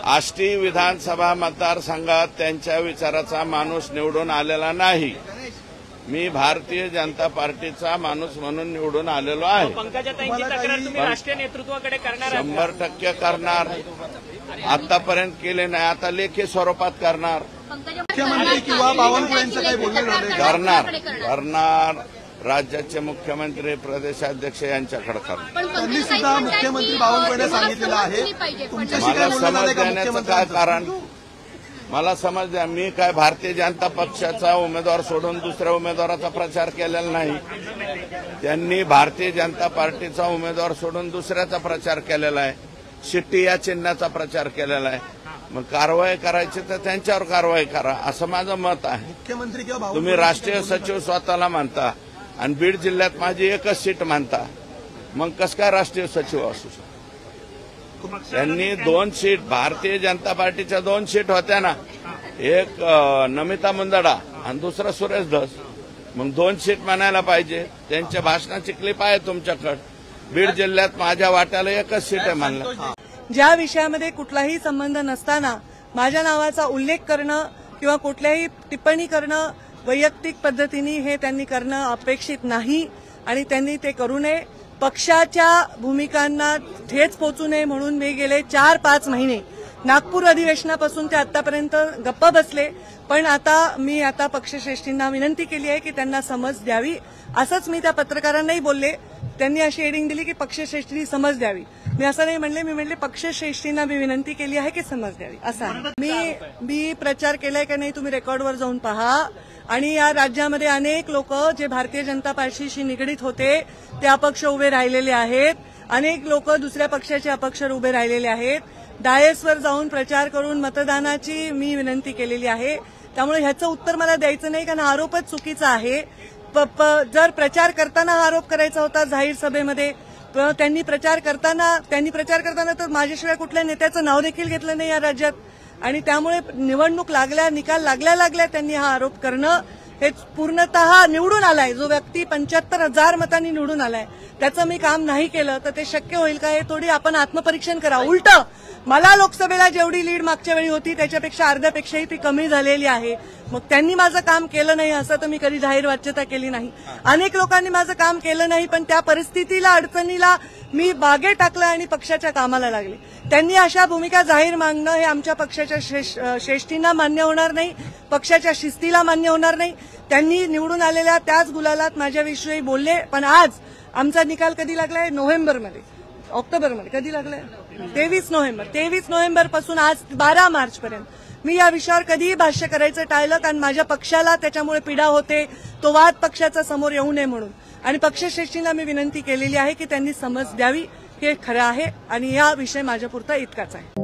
आष्टी विधानसभा मतदारसंघात त्यांच्या विचाराचा माणूस निवडून आलेला नाही। मी भारतीय जनता पार्टीचा माणूस म्हणून निवडून आलेलो आहे। पंकजाताईंची तक्रार तुम्ही राष्ट्रीय नेतृत्वाकडे करणार? 100% करणार। आतापर्यंत केले नाही, आता लेखी स्वरूपात करणार। मुख्यमंत्री किंवा बावनकुळेंचं काही बोलणं झालं? करणार। राज्याचे मुख्यमंत्री प्रदेशाध्यक्ष यांच्याकडे करणार। त्यांनी सुद्धा मुख्यमंत्री बावनकुळे सांगितलेलं आहे। मला समज देण्याचं काय कारण? मला समज द्या, मी काय भारतीय जनता पक्षाचा उमेदवार सोडून दुसऱ्या उमेदवाराचा प्रचार केलेला नाही। त्यांनी भारतीय जनता पार्टीचा उमेदवार सोडून दुसऱ्याचा प्रचार केलेला आहे। शिट्टी या चिन्हाचा प्रचार केलेला आहे। मग कारवाई करायची तर त्यांच्यावर कारवाई करा, असं माझं मत आहे। मुख्यमंत्री किंवा तुम्ही राष्ट्रीय सचिव स्वतःला मानता आणि बीड जिल्ह्यात माझी एकच सीट मानता, मग कसं काय राष्ट्रीय सचिव असू शकतो? त्यांनी 2 सीट, भारतीय जनता पार्टीच्या 2 सीट होत्या ना, एक नमिता मुंदडा आणि दुसरा सुरेश धस, मग 2 सीट म्हणायला पाहिजे। त्यांच्या भाषणाची क्लिप आहे तुमच्याकडे। बीड जिल्ह्यात माझ्या वाट्याला एकच सीट आहे म्हणलं। ज्या विषयामध्ये कुठलाही संबंध नसताना माझ्या नावाचा उल्लेख करणं किंवा कुठल्याही टिप्पणी करणं वैयक्तिक पद्धतीने हे त्यांनी करणं अपेक्षित नाही आणि त्यांनी ते करू नये। पक्षाच्या भूमिकांना ठेच पोचू नये म्हणून मी गेले 4-5 महिने नागपूर अधिवेशनापासून ते आतापर्यंत गप्प बसले, पण मी आता पक्षश्रेष्ठींना विनंती केली आहे की त्यांना समज द्यावी। असंच मी त्या पत्रकारांनाही बोलले, त्यांनी अशी हेडिंग दिली की पक्षश्रेष्ठींनी समज द्यावी। मी असं नाही म्हणले, मी म्हणले पक्षश्रेष्ठींना मी विनंती केली आहे की समज द्यावी असं। मी प्रचार केलाय का नाही तुम्ही रेकॉर्डवर जाऊन पहा। आणि या राज्यामध्ये अनेक लोक जे भारतीय जनता पार्टीशी निगडीत होते ते अपक्ष उभे राहिलेले आहेत। अनेक लोक दुसऱ्या पक्षाचे अपक्ष उभे राहिलेले आहेत। डायसवर जाऊन प्रचार करून मतदानाची मी विनंती केलेली आहे। त्यामुळे ह्याचं उत्तर मला द्यायचं नाही, कारण आरोपच चुकीचा आहे। जर प्रचार करताना आरोप करायचा होता जाहीर सभेमध्ये, त्यांनी प्रचार करताना तर माझ्याशिवाय कुठल्या नेत्याचं नाव देखील घेतलं नाही या राज्यात। आणि त्यामुळे निवडणूक निकाल लागल्या त्यांनी हा आरोप करणं हे पूर्णतः निवडून आलाय जो व्यक्ती 75,000 मतांनी निवडून आलाय त्याचं मी काम नाही केलं तर ते शक्य होईल का? हे थोडी आपण आत्मपरीक्षण करा। उलट मला लोकसभेला जेवढी लीड मागच्या वेळी होती त्याच्यापेक्षा अर्ध्यापेक्षाही ती कमी झालेली आहे। मग त्यांनी माझं काम केलं नाही असं तर मी कधी जाहीर वाच्यता केली नाही। अनेक लोकांनी माझं काम केलं नाही, पण त्या परिस्थितीला अडचणीला मी बागे टाकलं आणि पक्षाच्या कामाला लागले। त्यांनी अशा भूमिका जाहीर मागणं हे आमच्या पक्षाच्या श्रेष्ठींना मान्य होणार नाही, पक्षाच्या शिस्तीला मान्य होणार नाही। त्यांनी निवडून आलेल्या त्याच गुलालात माझ्याविषयी बोलले, पण आज आमचा निकाल कधी लागलाय? ऑक्टोबरमध्ये कधी लागलाय? 23 नोव्हेंबर पासून आज 12 मार्च पर्यंत मी या विषयावर कधीही भाष्य करायचं टाळलं, कारण माझ्या पक्षाला त्याच्यामुळे पीडा होते। तो वाद पक्षाचा समोर येऊ नये म्हणून। आणि पक्षश्रेष्ठींना मी विनंती केलेली आहे की त्यांनी समज द्यावी, हे खरं आहे आणि या विषय माझ्यापुरता इतकाच आहे।